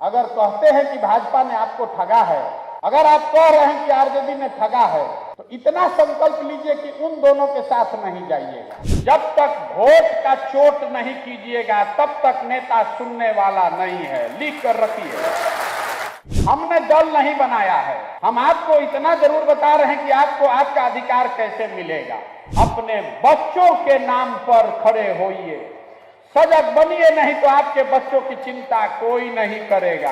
अगर कहते हैं कि भाजपा ने आपको ठगा है, अगर आप कह रहे हैं कि आरजेडी ने ठगा है, तो इतना संकल्प लीजिए कि उन दोनों के साथ नहीं जाइएगा। जब तक वोट का चोट नहीं कीजिएगा तब तक नेता सुनने वाला नहीं है। लिख कर रखिए। हमने दल नहीं बनाया है, हम आपको इतना जरूर बता रहे हैं कि आपको आपका अधिकार कैसे मिलेगा। अपने बच्चों के नाम पर खड़े होइए, सजग बनिए, नहीं तो आपके बच्चों की चिंता कोई नहीं करेगा।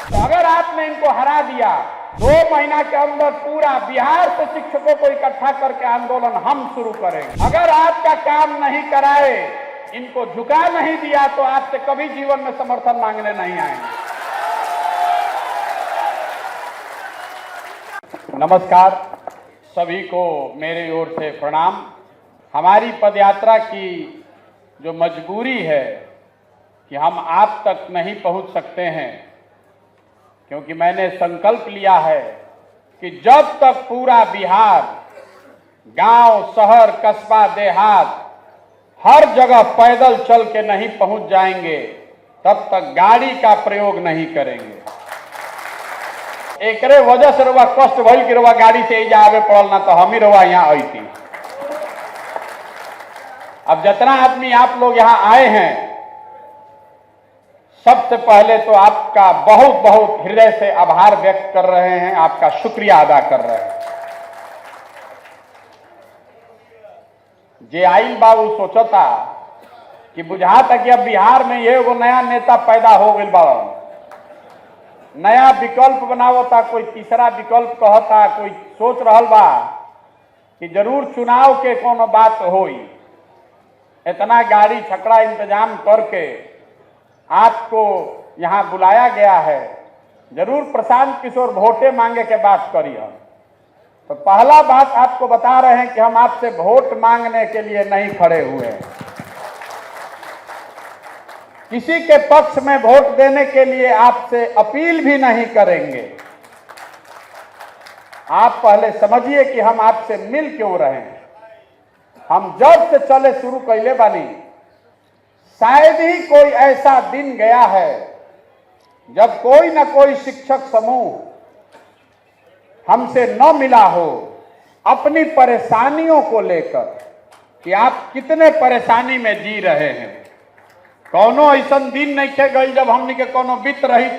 तो अगर आपने इनको हरा दिया, 2 महीना के अंदर पूरा बिहार से शिक्षकों को इकट्ठा करके आंदोलन हम शुरू करेंगे। अगर आपका काम नहीं कराए, इनको झुका नहीं दिया, तो आपसे कभी जीवन में समर्थन मांगने नहीं आएंगे। नमस्कार, सभी को मेरी ओर से प्रणाम। हमारी पदयात्रा की जो मजबूरी है कि हम आप तक नहीं पहुंच सकते हैं, क्योंकि मैंने संकल्प लिया है कि जब तक पूरा बिहार, गांव, शहर, कस्बा, देहात हर जगह पैदल चल के नहीं पहुंच जाएंगे, तब तक गाड़ी का प्रयोग नहीं करेंगे। एकरे वजह से रउआ कष्ट भइल कि रउआ गाड़ी से एजा आवे पड़ल, ना तो हम ही रउआ यहाँ अइती। अब जितना आदमी आप लोग यहाँ आए हैं, सबसे पहले तो आपका बहुत बहुत हृदय से आभार व्यक्त कर रहे हैं, आपका शुक्रिया अदा कर रहे हैं। जे आइल बाबू सोचता कि बुझाता कि अब बिहार में ये एगो नया नेता पैदा हो गई बा, नया विकल्प बनावता, कोई तीसरा विकल्प कहता, कोई सोच रहल बा कि जरूर चुनाव के कोनो बात होई। इतना गाड़ी छकड़ा इंतजाम करके आपको यहाँ बुलाया गया है, जरूर प्रशांत किशोर वोटे मांगे के बात करी हम। तो पहला बात आपको बता रहे हैं कि हम आपसे वोट मांगने के लिए नहीं खड़े हुए हैं, किसी के पक्ष में वोट देने के लिए आपसे अपील भी नहीं करेंगे। आप पहले समझिए कि हम आपसे मिल क्यों रहे हैं। हम जब से चले शुरू कैले बानी, शायद ही कोई ऐसा दिन गया है जब कोई न कोई शिक्षक समूह हमसे न मिला हो अपनी परेशानियों को लेकर कि आप कितने परेशानी में जी रहे हैं। कौनो ऐसा दिन नहीं खे गई जब हमने के कोनो वित्त रहित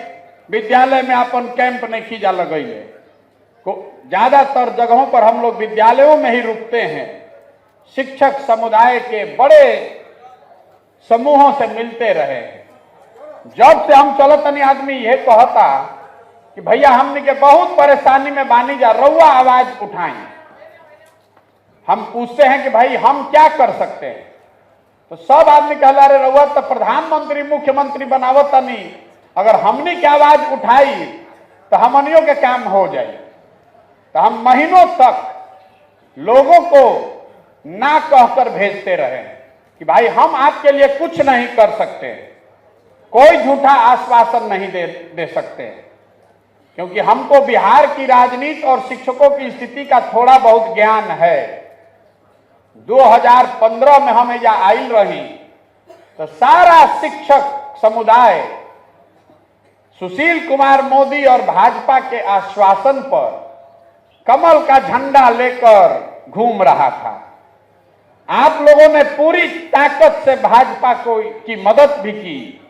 विद्यालय में अपन कैंप नहीं खींचा लगैले। ज्यादातर जगहों पर हम लोग विद्यालयों में ही रुकते हैं, शिक्षक समुदाय के बड़े समूहों से मिलते रहे। जब से हम चलत नहीं, आदमी ये कहता कि भैया हमने के बहुत परेशानी में बानी जा, रउआ आवाज उठाएं। हम पूछते हैं कि भाई हम क्या कर सकते हैं, तो सब आदमी कहला रे रउआ तो प्रधानमंत्री मुख्यमंत्री बनावत नहीं, अगर हमने की आवाज उठाई तो हमनियों के काम हो जाए। तो हम महीनों तक लोगों को ना कहकर भेजते रहे कि भाई हम आपके लिए कुछ नहीं कर सकते, कोई झूठा आश्वासन नहीं दे सकते, क्योंकि हमको बिहार की राजनीति और शिक्षकों की स्थिति का थोड़ा बहुत ज्ञान है। 2015 में हम यहाँ आइल रही तो सारा शिक्षक समुदाय सुशील कुमार मोदी और भाजपा के आश्वासन पर कमल का झंडा लेकर घूम रहा था। आप लोगों ने पूरी ताकत से भाजपा की मदद भी की,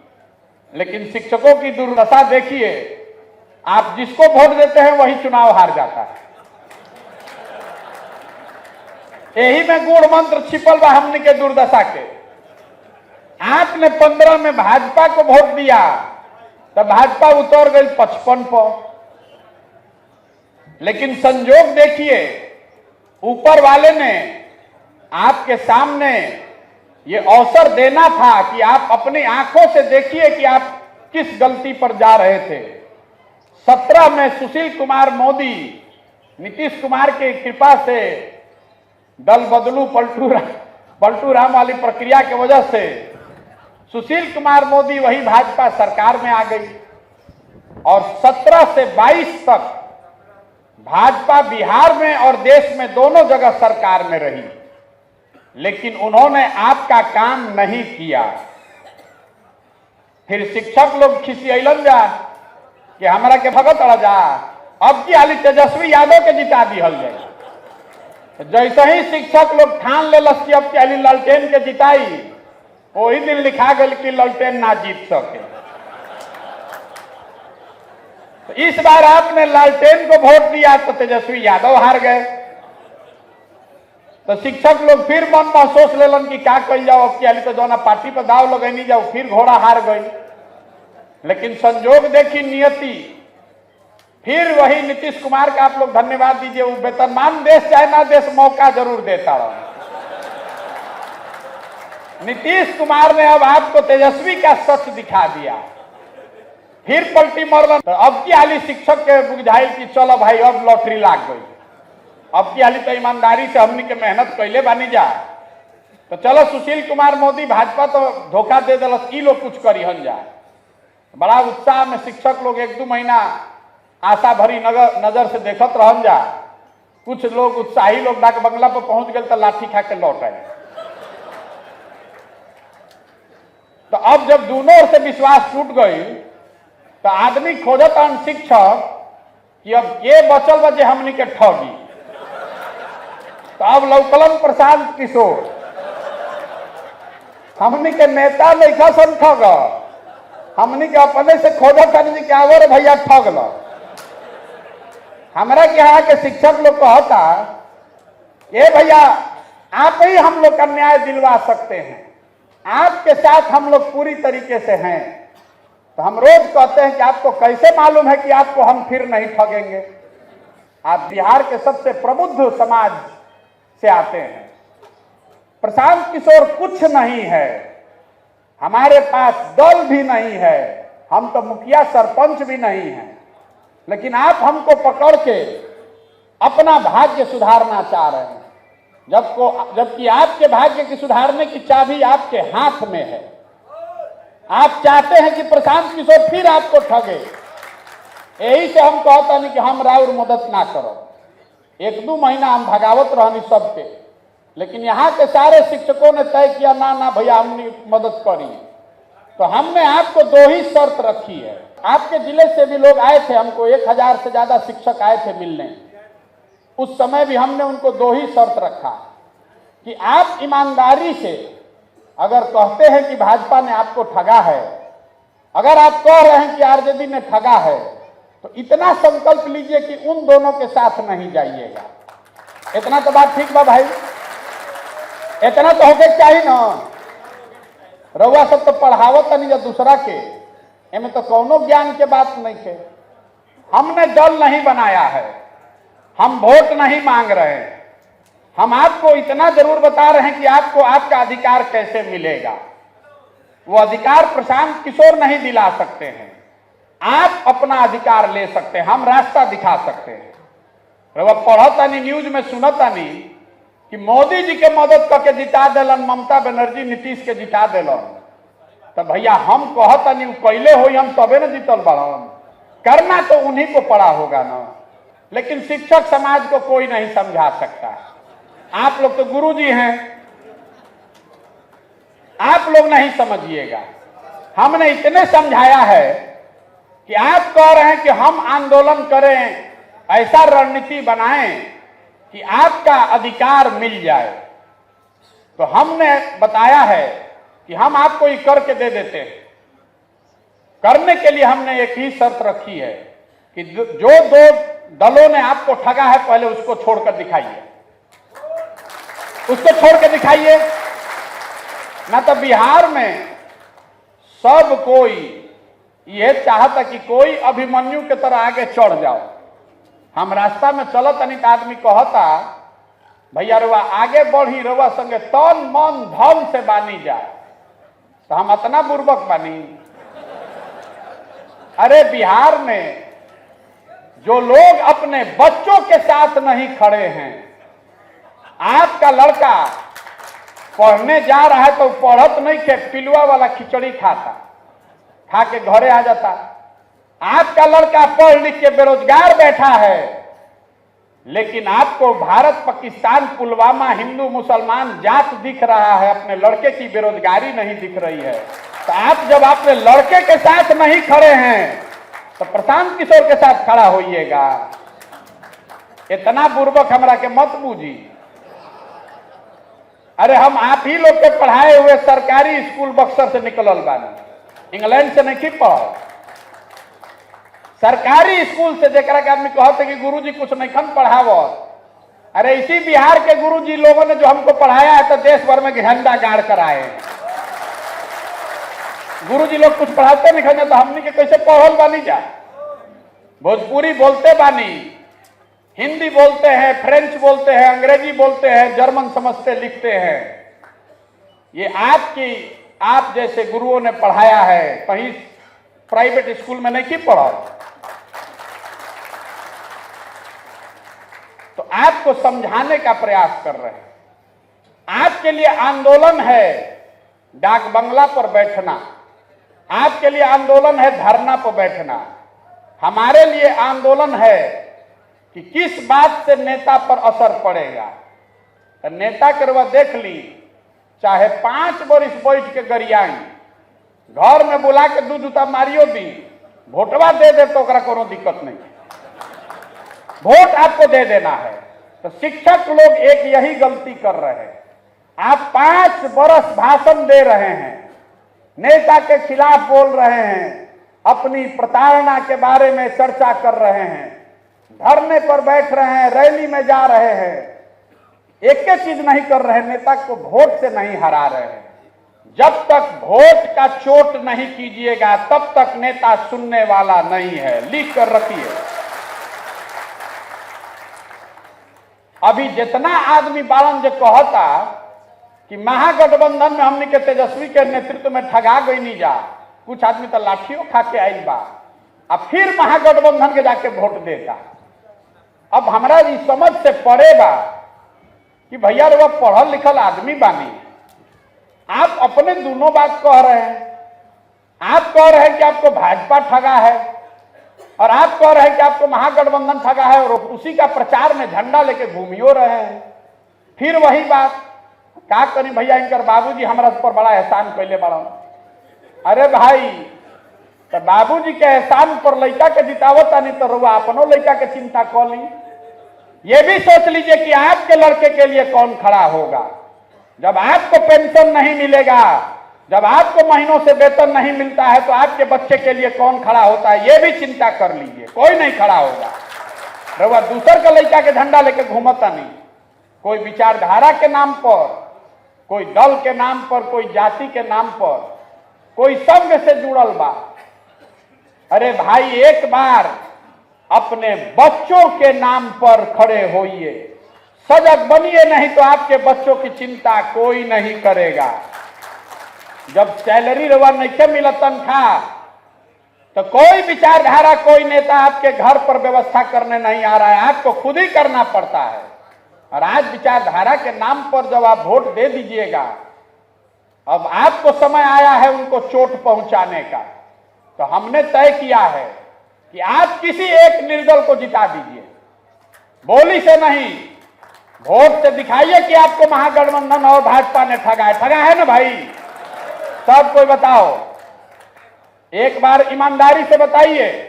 लेकिन शिक्षकों की दुर्दशा देखिए। आप जिसको वोट देते हैं वही चुनाव हार जाता है। यही में गूढ़ मंत्र छिपल बा हमने के दुर्दशा के। आपने 15 में भाजपा को वोट दिया तो भाजपा उतर गई 55 पर, लेकिन संजोग देखिए, ऊपर वाले ने आपके सामने ये अवसर देना था कि आप अपनी आंखों से देखिए कि आप किस गलती पर जा रहे थे। 17 में सुशील कुमार मोदी, नीतीश कुमार की कृपा से, दल बदलू पलटू राम वाली प्रक्रिया की वजह से सुशील कुमार मोदी वही भाजपा सरकार में आ गई, और 17 से 22 तक भाजपा बिहार में और देश में दोनों जगह सरकार में रही, लेकिन उन्होंने आपका काम नहीं किया। फिर शिक्षक लोग खिसियलन जा कि हमरा के भगत अड़ जा, अब की हाली तेजस्वी यादव के जिता दिहल जाए। जैसे ही शिक्षक लोग ठान लेलस कि अब की हाली लालटेन के जिताई, वही दिन लिखा गया कि लालटेन ना जीत सके। तो इस बार आपने लालटेन को वोट दिया तो तेजस्वी यादव हार गए। तो शिक्षक लोग फिर मन में सोच लेलन कि क्या कल जाओ, अब की तो जो पार्टी पर दाव लगे नहीं जाओ, फिर घोड़ा हार गई। लेकिन संजोग देखी नियति, फिर वही नीतीश कुमार का आप लोग धन्यवाद दीजिए, वो वेतनमान देश चाहे ना देश मौका जरूर देता रहा। नीतीश कुमार ने अब आपको तेजस्वी का सच दिखा दिया, फिर पलटी मरलन। तो अब की हाली शिक्षक के बुझाइल कि चलो भाई अब लॉटरी लाग गई, अब की हाली तो ईमानदारी से हमनी के मेहनत कैले बानी जा, तो चलो सुशील कुमार मोदी भाजपा तो धोखा दे दिलस, ई लोग कुछ करी हन जाए। बड़ा उत्साह में शिक्षक लोग 1-2 महीना आशा भरी नजर से देखत रहन जा। कुछ लोग उत्साही लोग डाक बंगला पर पहुंच गए तो लाठी खा के लौट आए। तो अब जब दोनों ओर से विश्वास टूट गई तो आदमी खोजत अन शिक्षक कि अब के बचल बजे हमनी के ठगी। तो अब लौकलन प्रशांत किशोर, हमनी के नेता लेखा सन ठग, हमनी के अपने से खोजत हन कि आवर भैया ठग लो। हमरा के यहाँ के शिक्षक लोग कहता, ये भैया आप ही हम लोग का न्याय दिलवा सकते हैं, आपके साथ हम लोग पूरी तरीके से हैं। तो हम रोज कहते हैं कि आपको कैसे मालूम है कि आपको हम फिर नहीं ठगेंगे? आप बिहार के सबसे प्रबुद्ध समाज से आते हैं। प्रशांत किशोर कुछ नहीं है, हमारे पास दल भी नहीं है, हम तो मुखिया सरपंच भी नहीं है, लेकिन आप हमको पकड़ के अपना भाग्य सुधारना चाह रहे हैं, जबकि आपके भाग्य की सुधारने की चाबी आपके हाथ में है। आप चाहते हैं कि प्रशांत किशोर फिर आपको ठगे, यही से हम कहता नहीं कि हम राउर मदद ना करो। 1-2 महीना हम भगावत रहनी सबके, लेकिन यहाँ के सारे शिक्षकों ने तय किया ना ना भैया हमने मदद करी। तो हमने आपको 2 ही शर्त रखी है। आपके जिले से भी लोग आए थे, हमको 1000 से ज्यादा शिक्षक आए थे मिलने। उस समय भी हमने उनको 2 ही शर्त रखा कि आप ईमानदारी से अगर कहते हैं कि भाजपा ने आपको ठगा है, अगर आप कह रहे हैं कि आरजेडी ने ठगा है, तो इतना संकल्प लीजिए कि उन दोनों के साथ नहीं जाइएगा। इतना तो बात ठीक बा भाई, इतना तो होके चाहिए ना। रउआ सब तो पढ़ावत नहीं दूसरा के, एमे तो कौनो ज्ञान के बात नहीं है। हमने दल नहीं बनाया है, हम वोट नहीं मांग रहे हैं, हम आपको इतना जरूर बता रहे हैं कि आपको आपका अधिकार कैसे मिलेगा। वो अधिकार प्रशांत किशोर नहीं दिला सकते हैं, आप अपना अधिकार ले सकते हैं, हम रास्ता दिखा सकते हैं। रउआ पढ़ता नहीं, न्यूज में सुनता नहीं कि मोदी जी के मदद करके जिता दिलन, ममता बनर्जी नीतीश के जिता दिलन। तो भैया हम कहता नहीं कैले हो, हम तबे न जीतल बड़न, करना तो उन्हीं को पड़ा होगा ना। लेकिन शिक्षक समाज को कोई नहीं समझा सकता। आप लोग तो गुरु जी हैं, आप लोग नहीं समझिएगा। हमने इतने समझाया है कि आप कह रहे हैं कि हम आंदोलन करें, ऐसा रणनीति बनाएं कि आपका अधिकार मिल जाए। तो हमने बताया है कि हम आपको ये करके दे देते हैं। करने के लिए हमने एक ही शर्त रखी है कि जो 2 दलों ने आपको ठगा है पहले उसको छोड़कर दिखाइए, उसको छोड़ के दिखाइए। ना तो बिहार में सब कोई यह चाहता कि कोई अभिमन्यु के तरह आगे चढ़ जाओ। हम रास्ता में चलत अनेक आदमी कहता भैया रउआ आगे बढ़ी, रउआ संगे तन मन धन से बानी जाए, तो हम इतना बुर्बक बानी। अरे बिहार में जो लोग अपने बच्चों के साथ नहीं खड़े हैं, आपका लड़का पढ़ने जा रहा है तो पढ़त नहीं के पिलुआ वाला खिचड़ी खाता, खा के घरे आ जाता। आपका लड़का पढ़ लिख के बेरोजगार बैठा है, लेकिन आपको भारत पाकिस्तान पुलवामा हिंदू मुसलमान जात दिख रहा है, अपने लड़के की बेरोजगारी नहीं दिख रही है। तो आप जब अपने लड़के के साथ नहीं खड़े हैं तो प्रशांत किशोर के साथ खड़ा होइएगा। इतना बुर्बक हमरा के मत बूझी। अरे हम आप ही लोग के पढ़ाए हुए सरकारी स्कूल बक्सर से निकलल बानी, इंग्लैंड से नहीं पढ़। सरकारी स्कूल से जेकरा के आदमी कहते कि गुरुजी कुछ नहीं खन पढ़ावो। अरे इसी बिहार के गुरुजी लोगों ने जो हमको पढ़ाया है तो देश भर में झंडा गाड़ कर आए। गुरुजी लोग कुछ पढ़ाते नहीं खन तो हमने के कैसे पढ़ल बानी जा। भोजपुरी बोलते बानी, हिंदी बोलते हैं, फ्रेंच बोलते हैं, अंग्रेजी बोलते हैं, जर्मन समझते लिखते हैं। ये आप जैसे गुरुओं ने पढ़ाया है, कहीं प्राइवेट स्कूल में नहीं पढ़ा। तो आपको समझाने का प्रयास कर रहे हैं। आपके लिए आंदोलन है डाक बंगला पर बैठना, आपके लिए आंदोलन है धरना पर बैठना। हमारे लिए आंदोलन है कि किस बात से नेता पर असर पड़ेगा। तो नेता करवा देख ली, चाहे 5 वर्ष बैठ के गरियाई, घर में बुला के दूध जूता मारियो दी, वोटवा दे दे तो कोनो दिक्कत नहीं। वोट आपको दे देना है। तो शिक्षक लोग एक यही गलती कर रहे हैं। आप 5 वर्ष भाषण दे रहे हैं, नेता के खिलाफ बोल रहे हैं, अपनी प्रताड़ना के बारे में चर्चा कर रहे हैं, धरने पर बैठ रहे हैं, रैली में जा रहे हैं, एक चीज नहीं कर रहे, नेता को वोट से नहीं हरा रहे हैं। जब तक वोट का चोट नहीं कीजिएगा तब तक नेता सुनने वाला नहीं है। लिख कर रखिए। अभी जितना आदमी बालन जो कहता कि महागठबंधन में हमने के तेजस्वी के नेतृत्व में ठगा गई नहीं जा, कुछ आदमी तो लाठियों खा के आई बा, अब फिर महागठबंधन के जाके वोट देता। अब हमारा इस समझ से परे बा कि भैया वो पढ़ल लिखल आदमी बानी, आप अपने दोनों बात कह रहे हैं। आप कह रहे हैं कि आपको भाजपा ठगा है और आप कह रहे हैं कि आपको महागठबंधन ठगा है, और उसी का प्रचार में झंडा लेके घूमियो रहे हैं। फिर वही बात, क्या करी भैया इनकर बाबूजी हमारा ऊपर बड़ा एहसान कैले बड़ा। अरे भाई, तो बाबूजी के एहसान पर लड़का के जितावता नहीं तो रुआ अपनों लड़का के चिंता कर ली। ये भी सोच लीजिए कि आपके लड़के के लिए कौन खड़ा होगा। जब आपको पेंशन नहीं मिलेगा, जब आपको महीनों से वेतन नहीं मिलता है, तो आपके बच्चे के लिए कौन खड़ा होता है, ये भी चिंता कर लीजिए। कोई नहीं खड़ा होगा। रुआ दूसर का लड़का के झंडा लेके घूमता नहीं। कोई विचारधारा के नाम पर, कोई दल के नाम पर, कोई जाति के नाम पर, कोई संघ से जुड़ल बा। अरे भाई, एक बार अपने बच्चों के नाम पर खड़े होइए, सजग बनिए, नहीं तो आपके बच्चों की चिंता कोई नहीं करेगा। जब सैलरी रवा नहीं मिला तनख्वाह, तो कोई विचारधारा, कोई नेता आपके घर पर व्यवस्था करने नहीं आ रहा है, आपको खुद ही करना पड़ता है। और आज विचारधारा के नाम पर जब आप वोट दे दीजिएगा, अब आपको समय आया है उनको चोट पहुंचाने का। तो हमने तय किया है कि आप किसी एक निर्दल को जिता दीजिए, बोली से नहीं, वोट से दिखाइए कि आपको महागठबंधन और भाजपा ने ठगा है। ठगा है ना भाई? सब कोई बताओ, एक बार ईमानदारी से बताइए,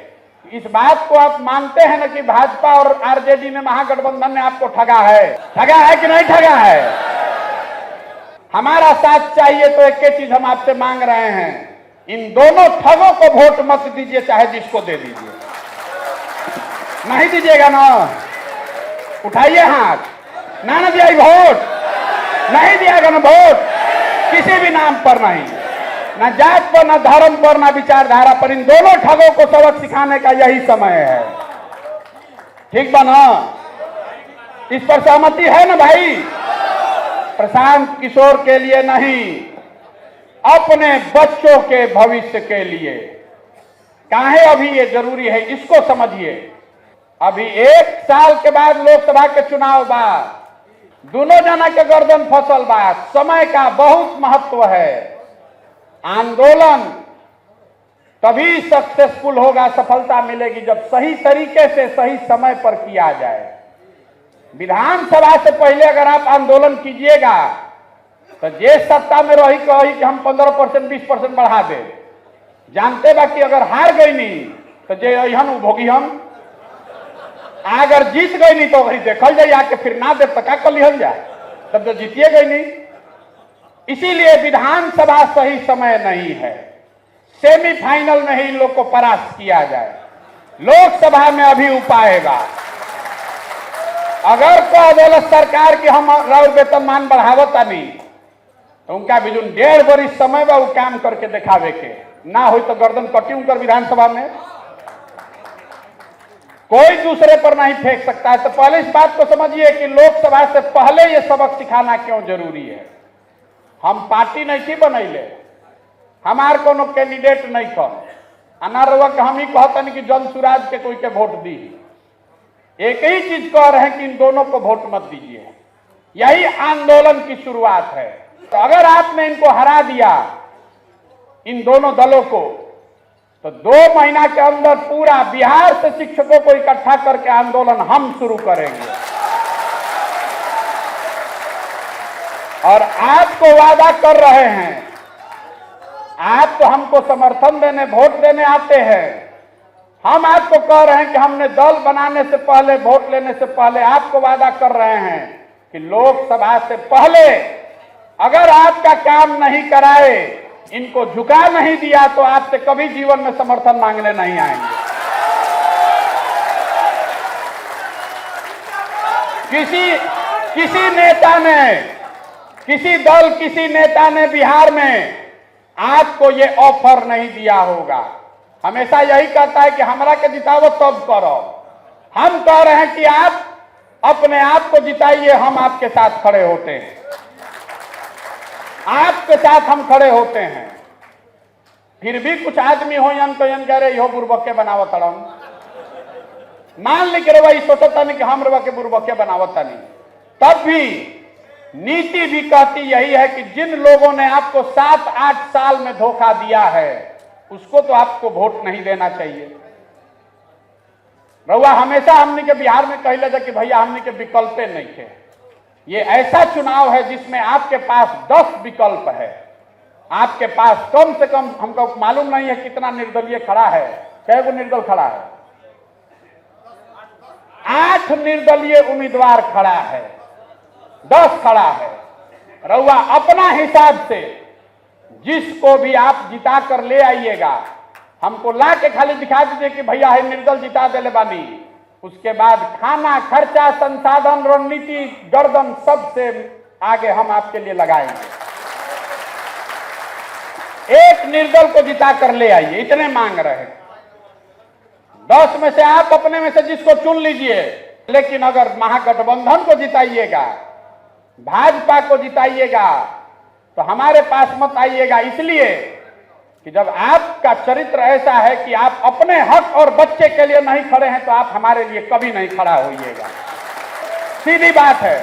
इस बात को आप मानते हैं ना कि भाजपा और आरजेडी ने, महागठबंधन ने आपको ठगा है? ठगा है कि नहीं ठगा है? हमारा साथ चाहिए तो एक चीज हम आपसे मांग रहे हैं, इन दोनों ठगों को वोट मत दीजिए, चाहे जिसको दे दीजिए। नहीं दीजिएगा ना? उठाइए हाथ। ना दिया वोट, नहीं दिएगा ना वोट, किसी भी नाम पर नहीं, ना जात पर, ना धर्म पर, ना विचारधारा पर। इन दोनों ठगों को सबक सिखाने का यही समय है। ठीक बा ना? इस पर सहमति है ना भाई? प्रशांत किशोर के लिए नहीं, अपने बच्चों के भविष्य के लिए। काहे अभी ये जरूरी है, इसको समझिए। अभी 1 साल के बाद लोकसभा के चुनाव बा, दोनों जना के गर्दन फसल बा। समय का बहुत महत्व है। आंदोलन तभी सक्सेसफुल होगा, सफलता मिलेगी, जब सही तरीके से सही समय पर किया जाए। विधानसभा से पहले अगर आप आंदोलन कीजिएगा तो जे सत्ता में रही कही कि हम 15% 20% बढ़ा दे, जानते बा कि अगर हार गई नहीं तो जे अहन भोगी हम, अगर जीत गई नहीं तो वही देखल जाए आके, फिर ना दे तो क्या कर लिहल जाए, तब तो जीतिए गई नहीं। इसीलिए विधानसभा सही समय नहीं है, सेमीफाइनल में ही इन लोग को परास्त किया जाए। लोकसभा में अभी उपाय बा, अगर कह दिल सरकार की हम राउर वेतन मान बढ़ावता नहीं तो उनका भी जो 1.5 वर्ष समय बा वो काम करके दिखावे के, ना हो तो गर्दन कटी उनकर विधानसभा में, कोई दूसरे पर नहीं फेंक सकता है। तो पहले इस बात को समझिए कि लोकसभा से पहले ये सबक सिखाना क्यों जरूरी है। हम पार्टी नहीं थी बनैले, हमार कोनो कैंडिडेट नहीं कौन अनारवा के हम ही कहतन कि जन सुराज के कोई के वोट दी, एक ही चीज कह रहे हैं कि इन दोनों को वोट मत दीजिए। यही आंदोलन की शुरुआत है। तो अगर आपने इनको हरा दिया, इन दोनों दलों को, तो 2 महीना के अंदर पूरा बिहार से शिक्षकों को इकट्ठा करके आंदोलन हम शुरू करेंगे। और आपको वादा कर रहे हैं, आप तो हमको समर्थन देने वोट देने आते हैं, हम आपको कह रहे हैं कि हमने दल बनाने से पहले, वोट लेने से पहले आपको वादा कर रहे हैं कि लोकसभा से पहले अगर आपका काम नहीं कराए, इनको झुका नहीं दिया तो आपसे कभी जीवन में समर्थन मांगने नहीं आएंगे। किसी नेता ने, किसी दल, किसी नेता ने बिहार में आपको ये ऑफर नहीं दिया होगा। हमेशा यही कहता है कि हमरा के जिताओ तब करो। हम कह रहे हैं कि आप अपने आप को जिताइए, हम आपके साथ खड़े होते हैं, आपके साथ हम खड़े होते हैं। फिर भी कुछ आदमी हो यन तो यन कह रहे हो बुरबके बनावत तड़म, मान ली के वही सोचता नहीं कि हम रवा के बुरबके बनावत नहीं, तब भी नीति भी कहती यही है कि जिन लोगों ने आपको 7-8 साल में धोखा दिया है उसको तो आपको वोट नहीं देना चाहिए। रउआ हमेशा हमने के बिहार में कहले जा कि भैया हमने के विकल्पे नहीं थे। ये ऐसा चुनाव है जिसमें आपके पास 10 विकल्प है। आपके पास कम से कम, हमको मालूम नहीं है कितना निर्दलीय खड़ा है, कैगो निर्दल खड़ा है, 8 निर्दलीय उम्मीदवार खड़ा है, 10 खड़ा है। रउआ अपना हिसाब से जिसको भी आप जिता कर ले आइएगा, हमको ला के खाली दिखा दीजिए कि भैया है निर्दल जिता देले बानी, उसके बाद खाना खर्चा, संसाधन, रणनीति, गर्दन सबसे आगे हम आपके लिए लगाएंगे। एक निर्दल को जिता कर ले आइए, इतने मांग रहे हैं। 10 में से आप अपने में से जिसको चुन लीजिए, लेकिन अगर महागठबंधन को जिताइएगा, भाजपा को जिताइएगा तो हमारे पास मत आइएगा, इसलिए कि जब आपका चरित्र ऐसा है कि आप अपने हक और बच्चे के लिए नहीं खड़े हैं तो आप हमारे लिए कभी नहीं खड़ा होइएगा। सीधी बात है,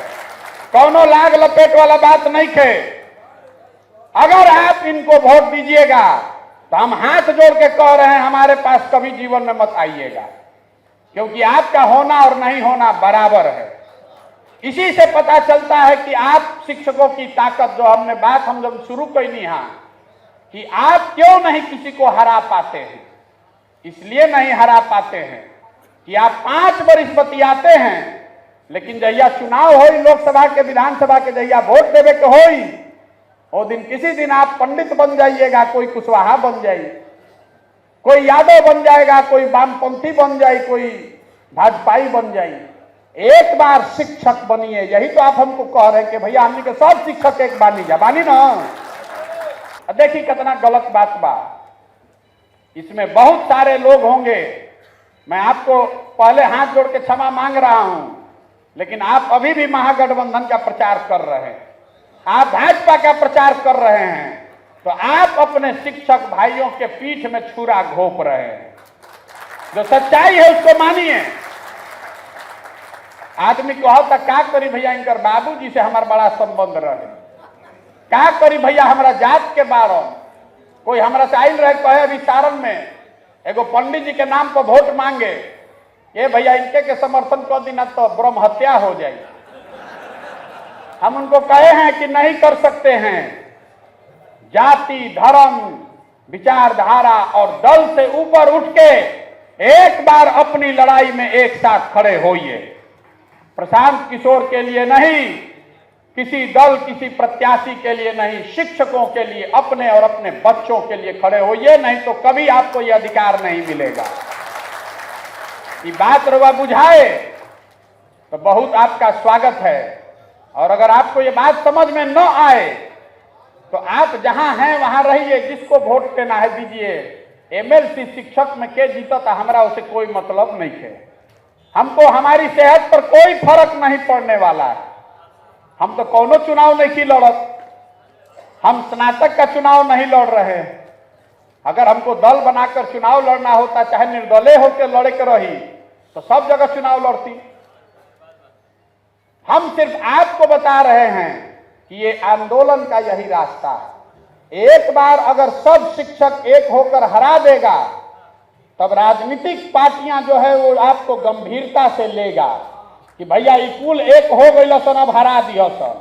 कौनो लाग लपेट वाला बात नहीं है। अगर आप इनको वोट दीजिएगा तो हम हाथ जोड़ के कह रहे हैं हमारे पास कभी जीवन में मत आइएगा, क्योंकि आपका होना और नहीं होना बराबर है। इसी से पता चलता है कि आप शिक्षकों की ताकत, जो हमने बात हम जब शुरू करी नहीं है कि आप क्यों नहीं किसी को हरा पाते हैं, इसलिए नहीं हरा पाते हैं कि आप 5 वर्ष बतियाते हैं, लेकिन जहिया चुनाव हो, लोकसभा के, विधानसभा के, जहिया वोट देवे के हो, वो दिन किसी दिन आप पंडित बन जाइएगा, कोई कुशवाहा बन जाए, कोई यादव बन जाएगा, कोई वामपंथी बन जाए, कोई भाजपाई बन जाए। एक बार शिक्षक बनिए, यही तो आप हमको कह रहे हैं कि भैया हमने के सब शिक्षक एक बानी जा, बानी ना। देखिए कितना गलत बात बा, इसमें बहुत सारे लोग होंगे, मैं आपको पहले हाथ जोड़ के क्षमा मांग रहा हूं, लेकिन आप अभी भी महागठबंधन का प्रचार कर रहे हैं, आप भाजपा का प्रचार कर रहे हैं, तो आप अपने शिक्षक भाइयों के पीठ में छुरा घोंप रहे हैं। जो सच्चाई है उसको मानिए। आदमी कहता का करी भैया, इनकर बाबूजी से हमारा बड़ा संबंध रहे, का करी भैया हमरा जात के बारो, कोई हमरा से आयल रहे कहे अभी सारण में एगो पंडित जी के नाम पर वोट मांगे, ये भैया इनके के समर्थन कर दी ना तो ब्रह्म हत्या हो जाए। हम उनको कहे हैं कि नहीं कर सकते हैं। जाति, धर्म, विचारधारा और दल से ऊपर उठ के एक बार अपनी लड़ाई में एक साथ खड़े होइए। प्रशांत किशोर के लिए नहीं, किसी दल, किसी प्रत्याशी के लिए नहीं, शिक्षकों के लिए, अपने और अपने बच्चों के लिए खड़े होइए, नहीं तो कभी आपको यह अधिकार नहीं मिलेगा। ये बात रुआ बुझाए तो बहुत आपका स्वागत है, और अगर आपको ये बात समझ में न आए तो आप जहां हैं वहां रहिए। जिसको वोट देना है दीजिए। एमएलसी शिक्षक में के जीता था, हमारा उसे कोई मतलब नहीं है। हमको हमारी सेहत पर कोई फर्क नहीं पड़ने वाला है। हम तो कोनो चुनाव नहीं लड़त, हम स्नातक का चुनाव नहीं लड़ रहे। अगर हमको दल बनाकर चुनाव लड़ना होता, चाहे निर्दलीय होकर लड़े के रही, तो सब जगह चुनाव लड़ती। हम सिर्फ आपको बता रहे हैं कि ये आंदोलन का यही रास्ता है। एक बार अगर सब शिक्षक एक होकर हरा देगा, तब राजनीतिक पार्टियां जो है वो आपको गंभीरता से लेगा कि भैया ये कुल एक हो गई सन, अब हरा दिया सन।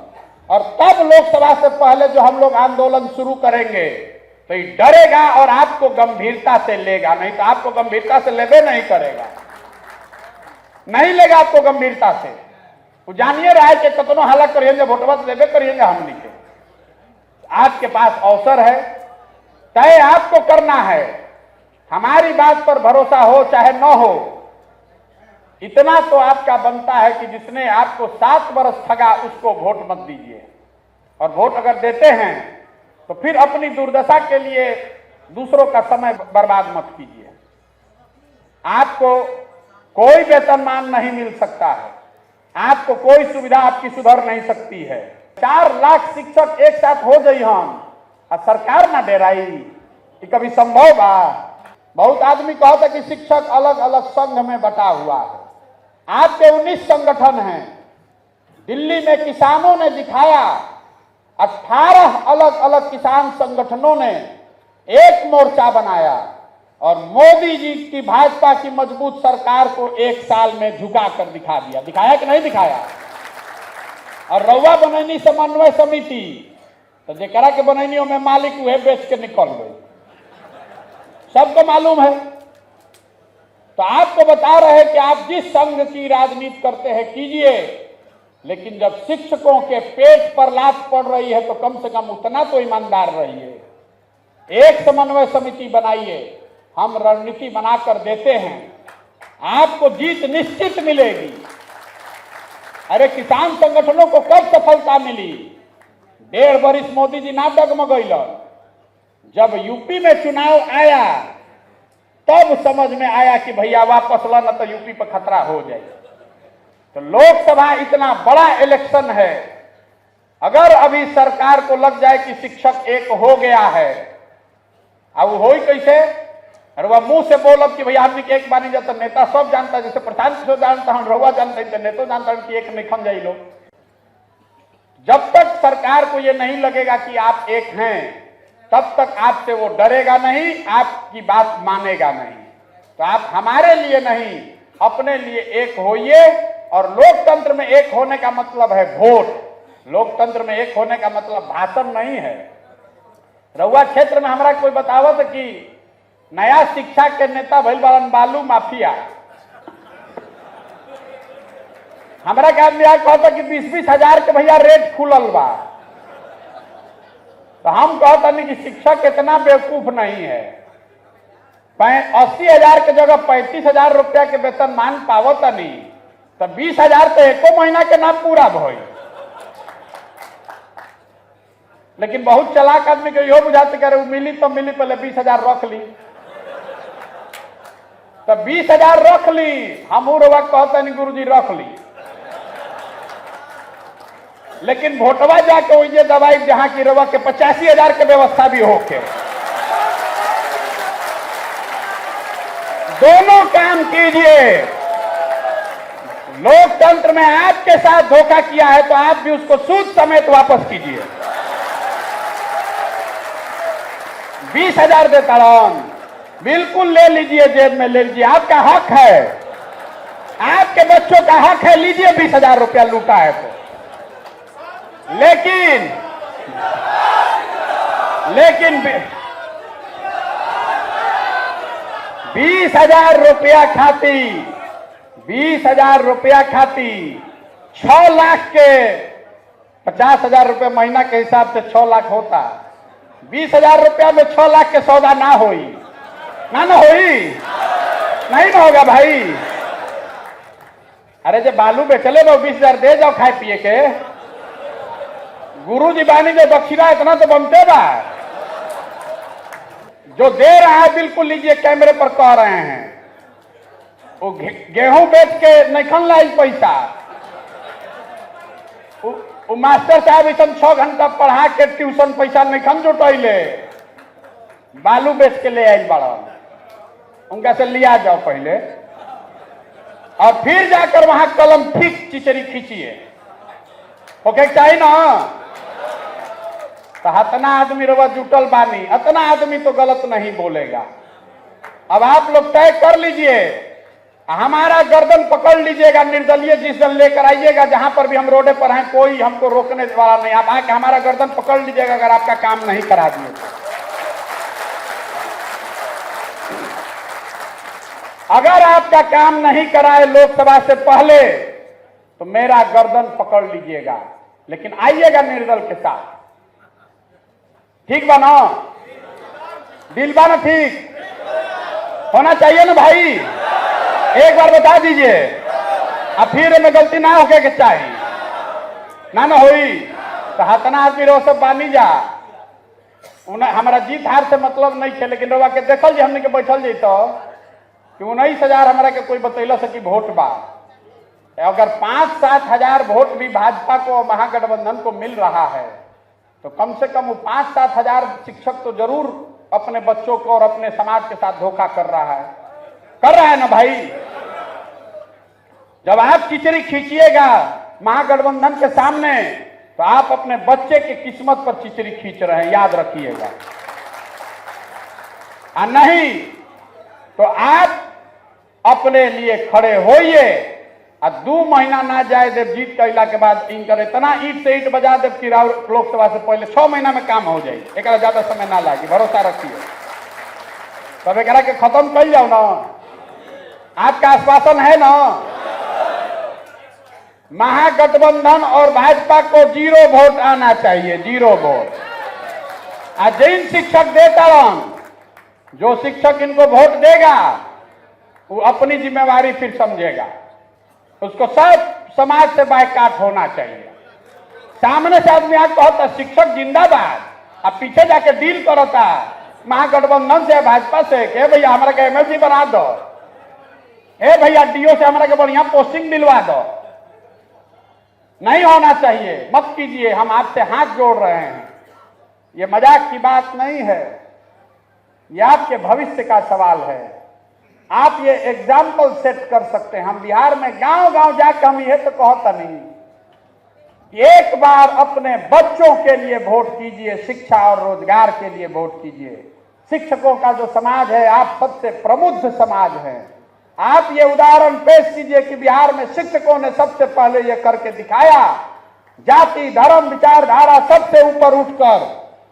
और तब लोकसभा से पहले जो हम लोग आंदोलन शुरू करेंगे तो ये डरेगा और आपको गंभीरता से लेगा, नहीं तो आपको गंभीरता से लेबे नहीं करेगा, नहीं लेगा आपको गंभीरता से। वो जानिए रहा है कि कितनों हालत करिए, वोटवा लेबे करिएगा हम लिखे। आपके पास अवसर है, तय आपको करना है। हमारी बात पर भरोसा हो चाहे न हो, इतना तो आपका बनता है कि जिसने आपको 7 वर्ष ठगा उसको वोट मत दीजिए। और वोट अगर देते हैं तो फिर अपनी दुर्दशा के लिए दूसरों का समय बर्बाद मत कीजिए। आपको कोई वेतनमान नहीं मिल सकता है, आपको कोई सुविधा आपकी सुधर नहीं सकती है। 4 लाख शिक्षक एक साथ हो जाइए हम, और सरकार ना डेराई, कि कभी संभव बा? बहुत आदमी कहता कि शिक्षक अलग अलग संघ में बटा हुआ है। आपके 19 संगठन हैं। दिल्ली में किसानों ने दिखाया, 18 अलग अलग किसान संगठनों ने एक मोर्चा बनाया और मोदी जी की भाजपा की मजबूत सरकार को 1 साल में झुका कर दिखा दिया। दिखाया कि नहीं दिखाया? और रउआ बनैनी समन्वय समिति, तो जेकरा के बनैनी में मालिक हुए बेच के निकल गए, सबको मालूम है। तो आपको बता रहे कि आप जिस संघ की राजनीति करते हैं कीजिए, लेकिन जब शिक्षकों के पेट पर लात पड़ रही है तो कम से कम उतना तो ईमानदार रहिए। एक समन्वय समिति बनाइए, हम रणनीति बनाकर देते हैं, आपको जीत निश्चित मिलेगी। अरे किसान संगठनों को कब सफलता मिली? 1.5 वर्ष मोदी जी ना डगमगैलन। जब यूपी में चुनाव आया तब समझ में आया कि भैया वापस ला न तो यूपी पर खतरा हो जाए। तो लोकसभा इतना बड़ा इलेक्शन है, अगर अभी सरकार को लग जाए कि शिक्षक एक हो गया है, अब हो ही कैसे? अरे वह मुंह से बोलब कि भैया हमने एक बार नहीं जाता, नेता सब जानता, जैसे प्रशांत किशोर जानता हूं, रहुआ जानता है, नेता जानता हूं कि एक नहीं खन जाइए लोग। जब तक सरकार को यह नहीं लगेगा कि आप एक हैं, तब तक आपसे वो डरेगा नहीं, आपकी बात मानेगा नहीं। तो आप हमारे लिए नहीं, अपने लिए एक होइए। और लोकतंत्र में एक होने का मतलब है वोट। लोकतंत्र में एक होने का मतलब भाषण नहीं है। रउआ क्षेत्र में हमारा कोई बतावत कि नया शिक्षा के नेता भइल बालन बालू माफिया। हमारा के आदमी आज कहता कि 20-20 हजार के भैया रेट खुलल बा। तो हम कहता नहीं कि शिक्षक इतना बेवकूफ नहीं है। 80 हजार के जगह 35 हजार रुपया के वेतन मान पावता नहीं, तो 20 हजार तो एको महीना के ना पूरा भई। लेकिन बहुत चलाक आदमी के यो बुझाते करे वो मिली तो मिली, पहले 20 हजार रख ली। तो 20 हजार रख ली, हम रउआ कहता नहीं गुरुजी रख ली, लेकिन वोटवा जाके वही दवाई जहां की रउआ के 85 हजार के व्यवस्था भी होके दोनों काम कीजिए। लोकतंत्र में आपके साथ धोखा किया है तो आप भी उसको सूद समेत वापस कीजिए। 20 हजार देता रहा, बिल्कुल ले लीजिए, जेब में ले लीजिए, आपका हक है, आपके बच्चों का हक है, लीजिए 20 हजार रुपया लूटा है तो। लेकिन 20,000 रुपया खाती 20,000 रुपया खाती 6 लाख के 50,000 रुपये महीना के हिसाब से 6 लाख होता। 20,000 रुपया में 6 लाख के सौदा ना होई, ना होई, नहीं ना होगा भाई। अरे जब बालू बेचले वो 20,000 दे जाओ खाए पिए के। गुरु जी बानी जो दक्षिणा इतना तो बनते बा, जो दे रहा है बिल्कुल लीजिए, कैमरे पर कह रहे हैं वो गेहूं बेच के नहीं लाई पैसा। वो मास्टर साहब इतना 6 घंटा पढ़ा के ट्यूशन पैसा नहीं जुटैले, बालू बेच के ले आई बड़ा। उनका से लिया जाओ पहले और फिर जाकर वहां कलम ठीक चिचरी खींचिए। ओके चाहिए ना। तो हतना आदमी रवा जुटल बानी, अतना आदमी तो गलत नहीं बोलेगा। अब आप लोग तय कर लीजिए, हमारा गर्दन पकड़ लीजिएगा, निर्दलीय जिस दल लेकर आइएगा, जहां पर भी हम रोडे पर हैं कोई हमको रोकने वाला नहीं। आप आके हमारा गर्दन पकड़ लीजिएगा अगर आपका काम नहीं करा दिए। अगर आपका काम नहीं कराए लोकसभा से पहले तो मेरा गर्दन पकड़ लीजिएगा, लेकिन आइएगा निर्दल के साथ। ठीक बा ना? दिल बा ना? ठीक होना चाहिए ना भाई? एक बार बता दीजिए, अब फिर में गलती ना होके के चाहिए, ना होई। तो हतना आदमी रो सब बानी जा, उन्हें हमारा जीत हार से मतलब नहीं है। लेकिन रवा के देखल जी हमने के बैठल जी तो कि 19,000 हमारा के कोई बतैला से कि वोट बा। अगर 5-7 हजार वोट भी भाजपा को महागठबंधन को मिल रहा है तो कम से कम वो 5-7 हजार शिक्षक तो जरूर अपने बच्चों को और अपने समाज के साथ धोखा कर रहा है ना भाई। जब आप चिचरी खींचिएगा महागठबंधन के सामने तो आप अपने बच्चे की किस्मत पर चिचरी खींच रहे हैं, याद रखिएगा। और नहीं तो आप अपने लिए खड़े होइए और 2 महीना ना जाए देव जीत कैला के बाद इनकर इतना ईट से ईट बजा देव कि लोकसभा से पहले 6 महीना में काम हो जाए, एक ज्यादा समय ना लागे, भरोसा रखिए। तब एक के खत्म कर जाओ ना। आपका आश्वासन है ना? महागठबंधन और भाजपा को 0 वोट आना चाहिए, 0 वोट। और जिन शिक्षक देता जो शिक्षक इनको वोट देगा वो अपनी जिम्मेवारी फिर समझेगा, उसको सब समाज से बायकाट होना चाहिए। सामने से आदमी आज कहता शिक्षक जिंदाबाद, अब पीछे जाके डील करता महागठबंधन से भाजपा से के भैया हमारा के एमएलसी बना दो, ए भैया डीओ से हमारा के बढ़िया पोस्टिंग दिलवा दो। नहीं होना चाहिए, मत कीजिए। हम आपसे हाथ जोड़ रहे हैं, ये मजाक की बात नहीं है, ये आपके भविष्य का सवाल है। आप ये एग्जाम्पल सेट कर सकते हैं। हम बिहार में गांव गांव जाकर हम ये तो कहता नहीं, एक बार अपने बच्चों के लिए वोट कीजिए, शिक्षा और रोजगार के लिए वोट कीजिए। शिक्षकों का जो समाज है आप सबसे प्रमुख समाज है। आप ये उदाहरण पेश कीजिए कि बिहार में शिक्षकों ने सबसे पहले ये करके दिखाया, जाति धर्म विचारधारा सबसे ऊपर उठकर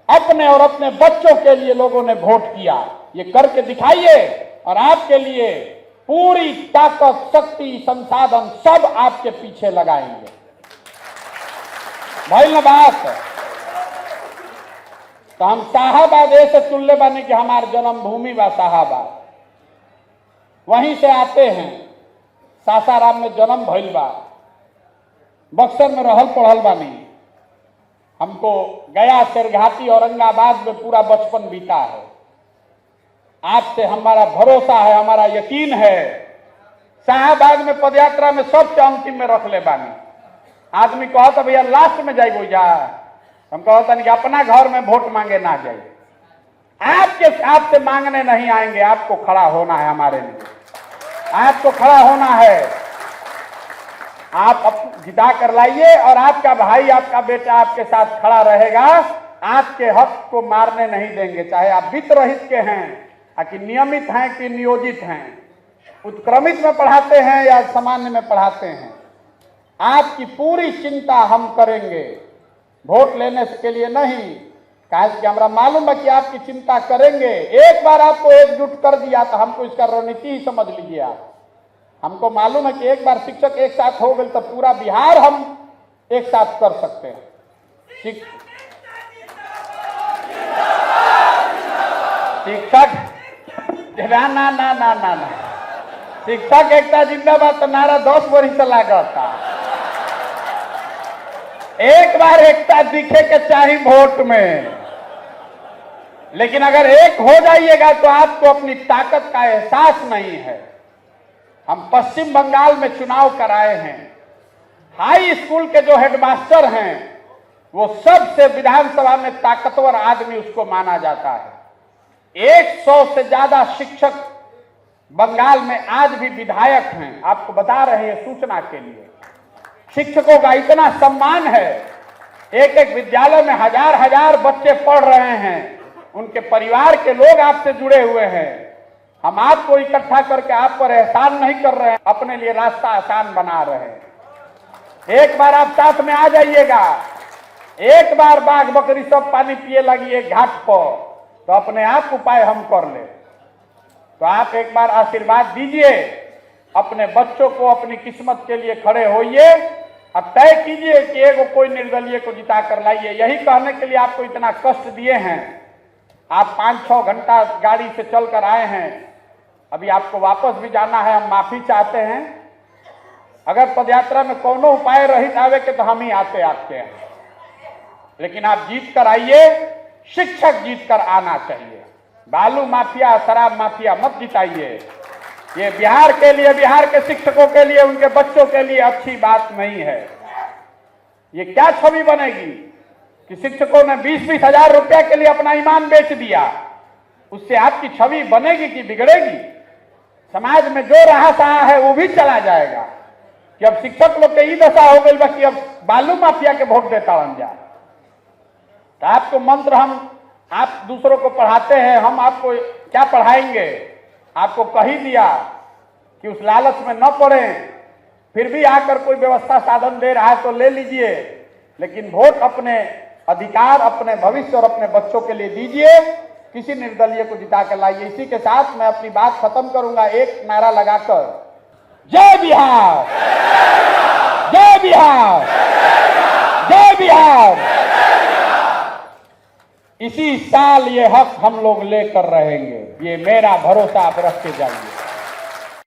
अपने और अपने बच्चों के लिए लोगों ने वोट किया। ये करके दिखाइए और आपके लिए पूरी ताकत शक्ति संसाधन सब आपके पीछे लगाएंगे। भाई ना बात तो हम शाहाबाद ऐसे चुनले बने कि हमारे जन्मभूमि बा शाहाबाद, वहीं से आते हैं। सासाराम में जन्म भइल बा, बक्सर में रहल पढ़ल बानी। हमको गया शेरघाटी औरंगाबाद में पूरा बचपन बीता है। आपसे हमारा भरोसा है, हमारा यकीन है। शाहाबाद में पदयात्रा में सबसे अंतिम में रख ले बानी। आदमी कहता भैया लास्ट में जाइए जा, हम कहता नहीं कि अपना घर में वोट मांगे ना जाइए। आपसे मांगने नहीं आएंगे, आपको खड़ा होना है हमारे लिए, आपको खड़ा होना है। आप जिता कर लाइए और आपका भाई आपका बेटा आपके साथ खड़ा रहेगा। आपके हक को मारने नहीं देंगे, चाहे आप वित्तरहित के हैं कि नियमित हैं कि नियोजित हैं, उत्क्रमित में पढ़ाते हैं या सामान्य में पढ़ाते हैं। आपकी पूरी चिंता हम करेंगे। वोट लेने के लिए नहीं, कहा कि हमारा मालूम है कि आपकी चिंता करेंगे। एक बार आपको एकजुट कर दिया तो हमको इसका रणनीति ही समझ लीजिए आप। हमको मालूम है कि एक बार शिक्षक एक साथ हो गए तो पूरा बिहार हम एक साथ कर सकते हैं। शिक्षक ना ना ना ना ना ना शिक्षक एकता जिंदाबाद तो नारा 10 वर्ष से लागता। एक बार एकता दिखे के चाहिए वोट में, लेकिन अगर एक हो जाइएगा तो आपको अपनी ताकत का एहसास नहीं है। हम पश्चिम बंगाल में चुनाव कराए हैं, हाई स्कूल के जो हेडमास्टर हैं वो सबसे विधानसभा में ताकतवर आदमी उसको माना जाता है। 100 से ज्यादा शिक्षक बंगाल में आज भी विधायक हैं। आपको बता रहे हैं सूचना के लिए, शिक्षकों का इतना सम्मान है। एक एक विद्यालय में हजार हजार बच्चे पढ़ रहे हैं, उनके परिवार के लोग आपसे जुड़े हुए हैं। हम आपको इकट्ठा करके आप पर एहसान नहीं कर रहे हैं, अपने लिए रास्ता आसान बना रहे हैं। एक बार आप साथ में आ जाइएगा, एक बार बाघ बकरी सब पानी पिए लगी घाट पर, तो अपने आप उपाय हम कर ले। तो आप एक बार आशीर्वाद दीजिए, अपने बच्चों को अपनी किस्मत के लिए खड़े होइए और तय कीजिए कि एगो कोई निर्दलीय को जिता कर लाइए। यही कहने के लिए आपको इतना कष्ट दिए हैं। आप 5-6 घंटा गाड़ी से चलकर आए हैं, अभी आपको वापस भी जाना है। हम माफी चाहते हैं, अगर पदयात्रा में कोनो उपाय रहित आवे के तो हम ही आते आपके हैं, लेकिन आप जीत कर आइए। शिक्षक जीत कर आना चाहिए, बालू माफिया शराब माफिया मत जिताइए। ये बिहार के लिए, बिहार के शिक्षकों के लिए, उनके बच्चों के लिए अच्छी बात नहीं है। ये क्या छवि बनेगी कि शिक्षकों ने 20-20 हजार रुपया के लिए अपना ईमान बेच दिया, उससे आपकी छवि बनेगी कि बिगड़ेगी? समाज में जो रहा सहा है वो भी चला जाएगा कि अब शिक्षक लोग के ई दशा हो गई कि अब बालू माफिया के वोट देता बन जाए। तो आपको मंत्र आप दूसरों को पढ़ाते हैं, हम आपको क्या पढ़ाएंगे? आपको कही दिया कि उस लालच में न पड़ें, फिर भी आकर कोई व्यवस्था साधन दे रहा है तो ले लीजिए, लेकिन वोट अपने अधिकार, अपने भविष्य और अपने बच्चों के लिए दीजिए। किसी निर्दलीय को जिता कर लाइए। इसी के साथ मैं अपनी बात खत्म करूंगा एक नारा लगाकर, जय बिहार, जय बिहार, जय बिहार। इसी साल ये हक हम लोग लेकर रहेंगे, ये मेरा भरोसा आप रख के जाइए।